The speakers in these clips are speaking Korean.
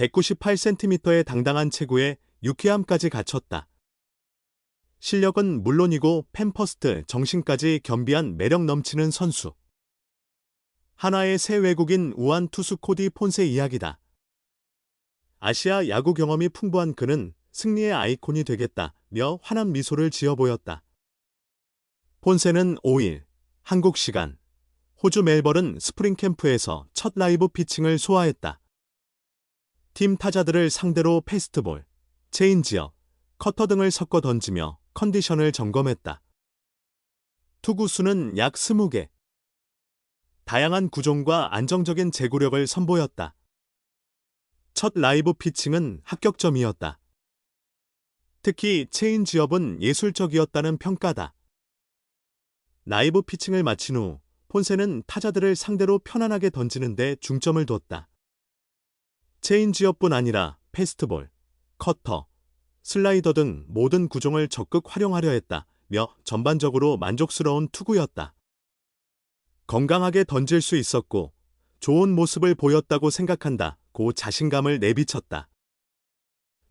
198cm의 당당한 체구에 유쾌함까지 갖췄다. 실력은 물론이고 팬퍼스트 정신까지 겸비한 매력 넘치는 선수. 한화의 새 외국인 우완 투수 코디 폰세 이야기다. 아시아 야구 경험이 풍부한 그는 승리의 아이콘이 되겠다며 환한 미소를 지어 보였다. 폰세는 5일 한국 시간 호주 멜버른 스프링 캠프에서 첫 라이브 피칭을 소화했다. 팀 타자들을 상대로 패스트볼, 체인지업, 커터 등을 섞어 던지며 컨디션을 점검했다. 투구수는 약 20개. 다양한 구종과 안정적인 제구력을 선보였다. 첫 라이브 피칭은 합격점이었다. 특히 체인지업은 예술적이었다는 평가다. 라이브 피칭을 마친 후 폰세는 타자들을 상대로 편안하게 던지는 데 중점을 뒀다. 체인지업뿐 아니라 패스트볼, 커터, 슬라이더 등 모든 구종을 적극 활용하려 했다며 전반적으로 만족스러운 투구였다. 건강하게 던질 수 있었고 좋은 모습을 보였다고 생각한다고 자신감을 내비쳤다.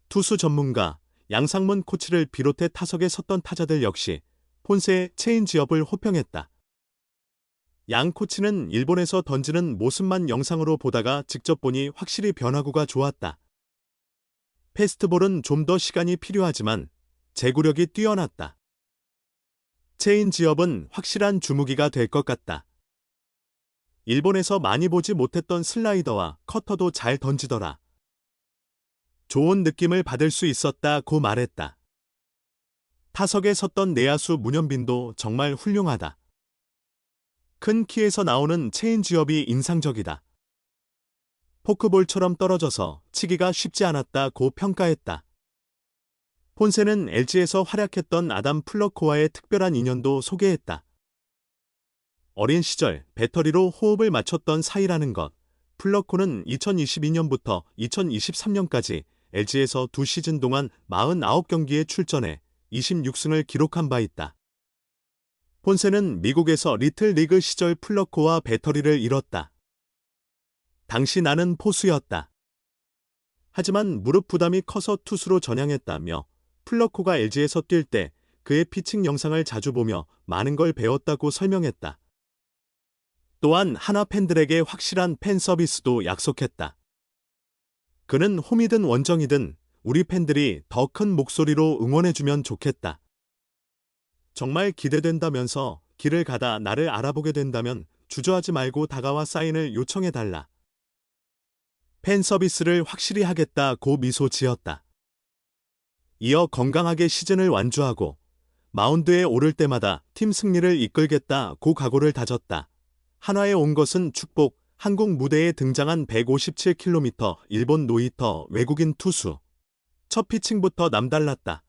투수 전문가 양상문 코치를 비롯해 타석에 섰던 타자들 역시 폰세의 체인지업을 호평했다. 양 코치는 일본에서 던지는 모습만 영상으로 보다가 직접 보니 확실히 변화구가 좋았다. 패스트볼은 좀 더 시간이 필요하지만 제구력이 뛰어났다. 체인지업은 확실한 주무기가 될 것 같다. 일본에서 많이 보지 못했던 슬라이더와 커터도 잘 던지더라. 좋은 느낌을 받을 수 있었다고 말했다. 타석에 섰던 내야수 문현빈도 정말 훌륭하다. 큰 키에서 나오는 체인지업이 인상적이다. 포크볼처럼 떨어져서 치기가 쉽지 않았다고 평가했다. 폰세는 LG에서 활약했던 아담 플러코와의 특별한 인연도 소개했다. 어린 시절 배터리로 호흡을 맞췄던 사이라는 것. 플러코는 2022년부터 2023년까지 LG에서 2시즌 동안 49경기에 출전해 26승을 기록한 바 있다. 폰세는 미국에서 리틀리그 시절 플러코와 배터리를 이뤘다. 당시 나는 포수였다. 하지만 무릎 부담이 커서 투수로 전향했다며 플러코가 LG에서 뛸 때 그의 피칭 영상을 자주 보며 많은 걸 배웠다고 설명했다. 또한 한화 팬들에게 확실한 팬 서비스도 약속했다. 그는 홈이든 원정이든 우리 팬들이 더 큰 목소리로 응원해주면 좋겠다. 정말 기대된다면서 길을 가다 나를 알아보게 된다면 주저하지 말고 다가와 사인을 요청해달라. 팬 서비스를 확실히 하겠다고 미소 지었다. 이어 건강하게 시즌을 완주하고 마운드에 오를 때마다 팀 승리를 이끌겠다고 각오를 다졌다. 한화에 온 것은 축복, 한국 무대에 등장한 157km 일본 노히터 외국인 투수. 첫 피칭부터 남달랐다.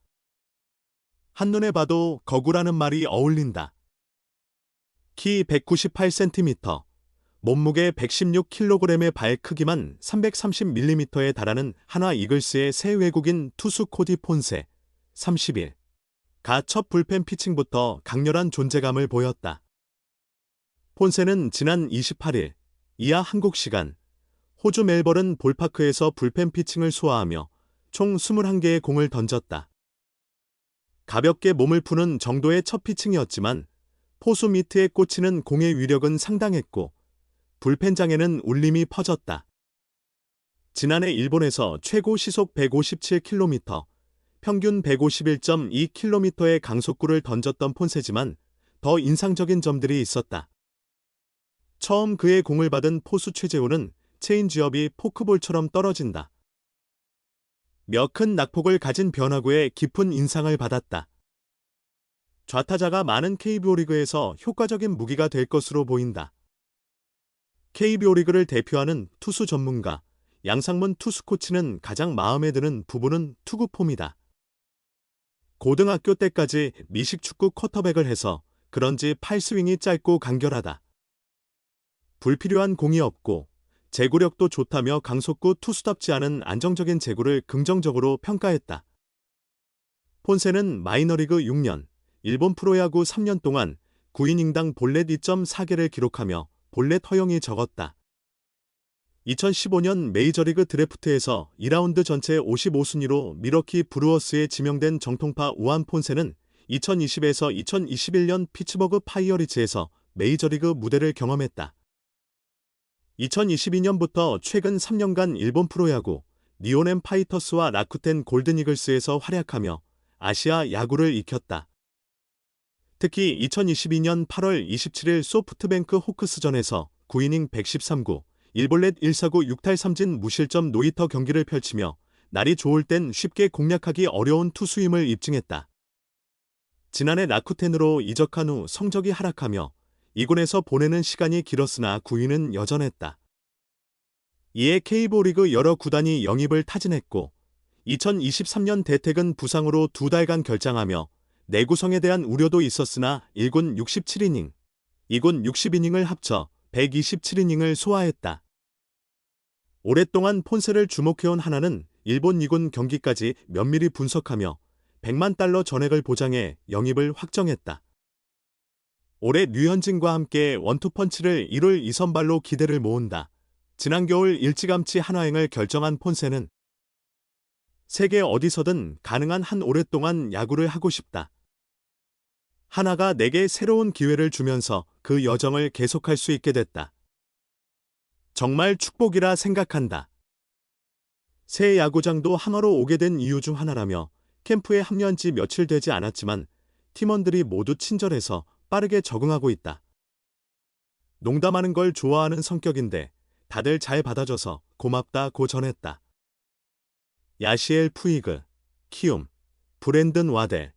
한눈에 봐도 거구라는 말이 어울린다. 키 198cm, 몸무게 116kg의 발 크기만 330mm에 달하는 한화 이글스의 새 외국인 투수 코디 폰세, 30일. 첫 불펜 피칭부터 강렬한 존재감을 보였다. 폰세는 지난 28일, 이하 한국 시간, 호주 멜버른 볼파크에서 불펜 피칭을 소화하며 총 21개의 공을 던졌다. 가볍게 몸을 푸는 정도의 첫 피칭이었지만 포수 미트에 꽂히는 공의 위력은 상당했고 불펜장에는 울림이 퍼졌다. 지난해 일본에서 최고 시속 157km, 평균 151.2km의 강속구를 던졌던 폰세지만 더 인상적인 점들이 있었다. 처음 그의 공을 받은 포수 최재훈은 체인지업이 포크볼처럼 떨어진다. 며 큰 낙폭을 가진 변화구에 깊은 인상을 받았다. 좌타자가 많은 KBO 리그에서 효과적인 무기가 될 것으로 보인다. KBO 리그를 대표하는 투수 전문가 양상문 투수 코치는 가장 마음에 드는 부분은 투구 폼이다. 고등학교 때까지 미식축구 쿼터백을 해서 그런지 팔스윙이 짧고 간결하다. 불필요한 공이 없고 제구력도 좋다며 강속구 투수답지 않은 안정적인 제구를 긍정적으로 평가했다. 폰세는 마이너리그 6년, 일본 프로야구 3년 동안 9이닝당 볼넷 2.4개를 기록하며 볼넷 허용이 적었다. 2015년 메이저리그 드래프트에서 2라운드 전체 55순위로 밀워키 브루어스에 지명된 정통파 우한 폰세는 2020에서 2021년 피츠버그 파이어리츠에서 메이저리그 무대를 경험했다. 2022년부터 최근 3년간 일본 프로야구 니온엠 파이터스와 라쿠텐 골든이글스에서 활약하며 아시아 야구를 익혔다. 특히 2022년 8월 27일 소프트뱅크 호크스전에서 9이닝 113구, 1볼넷 1사구 6탈 3진 무실점 노히터 경기를 펼치며 날이 좋을 땐 쉽게 공략하기 어려운 투수임을 입증했다. 지난해 라쿠텐으로 이적한 후 성적이 하락하며 이군에서 보내는 시간이 길었으나 구위는 여전했다. 이에 KBO리그 여러 구단이 영입을 타진했고 2023년 대택은 부상으로 2달간 결장하며 내구성에 대한 우려도 있었으나 1군 67이닝, 2군 60이닝을 합쳐 127이닝을 소화했다. 오랫동안 폰세를 주목해온 하나는 일본 2군 경기까지 면밀히 분석하며 100만 달러 전액을 보장해 영입을 확정했다. 올해 류현진과 함께 원투펀치를 이룰 이 선발로 기대를 모은다. 지난 겨울 일찌감치 한화행을 결정한 폰세는 세계 어디서든 가능한 한 오랫동안 야구를 하고 싶다. 하나가 내게 새로운 기회를 주면서 그 여정을 계속할 수 있게 됐다. 정말 축복이라 생각한다. 새 야구장도 한화로 오게 된 이유 중 하나라며 캠프에 합류한 지 며칠 되지 않았지만 팀원들이 모두 친절해서 빠르게 적응하고 있다. 농담하는 걸 좋아하는 성격인데 다들 잘 받아줘서 고맙다고 전했다. 야시엘 푸이그, 키움, 브랜든 와델,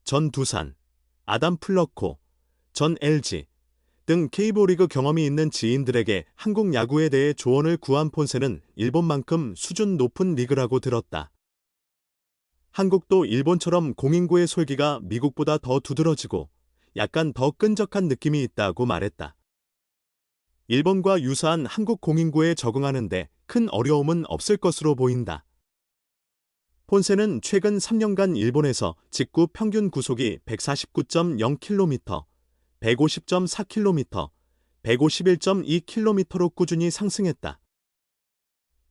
전 두산, 아담 플러코, 전 LG 등 KBO리그 경험이 있는 지인들에게 한국 야구에 대해 조언을 구한 폰세는 일본만큼 수준 높은 리그라고 들었다. 한국도 일본처럼 공인구의 솔기가 미국보다 더 두드러지고 약간 더 끈적한 느낌이 있다고 말했다. 일본과 유사한 한국 공인구에 적응하는데 큰 어려움은 없을 것으로 보인다. 폰세는 최근 3년간 일본에서 직구 평균 구속이 149.0km, 150.4km, 151.2km로 꾸준히 상승했다.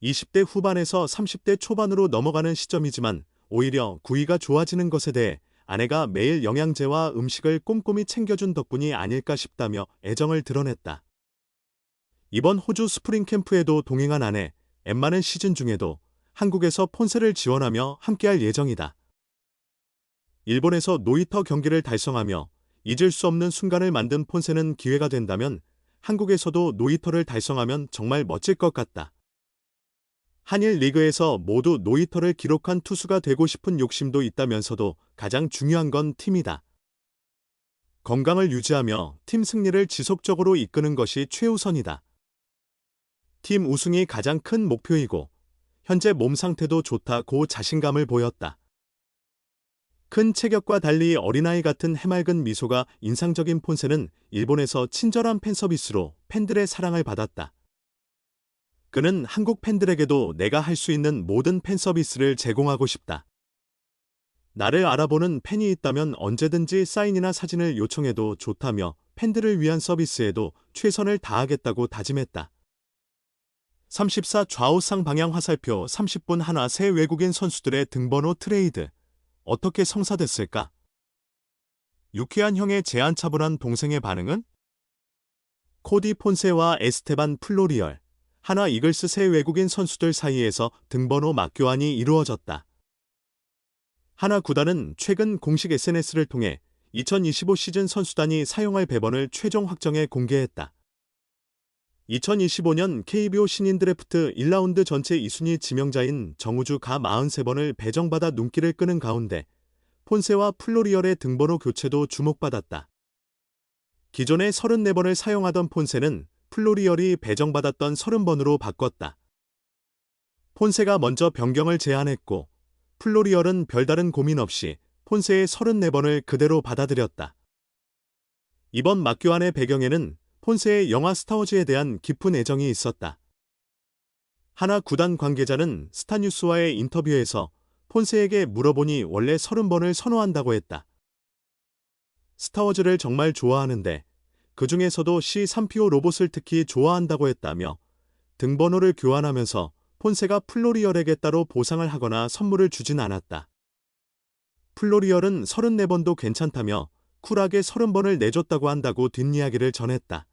20대 후반에서 30대 초반으로 넘어가는 시점이지만 오히려 구위가 좋아지는 것에 대해 아내가 매일 영양제와 음식을 꼼꼼히 챙겨준 덕분이 아닐까 싶다며 애정을 드러냈다. 이번 호주 스프링 캠프에도 동행한 아내, 엠마는 시즌 중에도 한국에서 폰세를 지원하며 함께할 예정이다. 일본에서 노히터 경기를 달성하며 잊을 수 없는 순간을 만든 폰세는 기회가 된다면 한국에서도 노히터를 달성하면 정말 멋질 것 같다. 한일 리그에서 모두 노히터를 기록한 투수가 되고 싶은 욕심도 있다면서도 가장 중요한 건 팀이다. 건강을 유지하며 팀 승리를 지속적으로 이끄는 것이 최우선이다. 팀 우승이 가장 큰 목표이고 현재 몸 상태도 좋다고 자신감을 보였다. 큰 체격과 달리 어린아이 같은 해맑은 미소가 인상적인 폰세는 일본에서 친절한 팬서비스로 팬들의 사랑을 받았다. 그는 한국 팬들에게도 내가 할 수 있는 모든 팬서비스를 제공하고 싶다. 나를 알아보는 팬이 있다면 언제든지 사인이나 사진을 요청해도 좋다며 팬들을 위한 서비스에도 최선을 다하겠다고 다짐했다. 34 좌우상 방향 화살표 30분 한화 새 외국인 선수들의 등번호 트레이드. 어떻게 성사됐을까? 유쾌한 형의 제안차분한 동생의 반응은? 코디 폰세와 에스테반 플로리얼, 한화 이글스 새 외국인 선수들 사이에서 등번호 맞교환이 이루어졌다. 한화 구단은 최근 공식 SNS를 통해 2025 시즌 선수단이 사용할 배번을 최종 확정해 공개했다. 2025년 KBO 신인 드래프트 1라운드 전체 2순위 지명자인 정우주 가 43번을 배정받아 눈길을 끄는 가운데 폰세와 플로리얼의 등번호 교체도 주목받았다. 기존에 34번을 사용하던 폰세는 플로리얼이 배정받았던 30번으로 바꿨다. 폰세가 먼저 변경을 제안했고 플로리얼은 별다른 고민 없이 폰세의 34번을 그대로 받아들였다. 이번 맞교환의 배경에는 폰세의 영화 스타워즈에 대한 깊은 애정이 있었다. 한화 구단 관계자는 스타뉴스와의 인터뷰에서 폰세에게 물어보니 원래 30번을 선호한다고 했다. 스타워즈를 정말 좋아하는데 그 중에서도 C-3PO 로봇을 특히 좋아한다고 했다며 등번호를 교환하면서 폰세가 플로리얼에게 따로 보상을 하거나 선물을 주진 않았다. 플로리얼은 34번도 괜찮다며 쿨하게 30번을 내줬다고 한다고 뒷이야기를 전했다.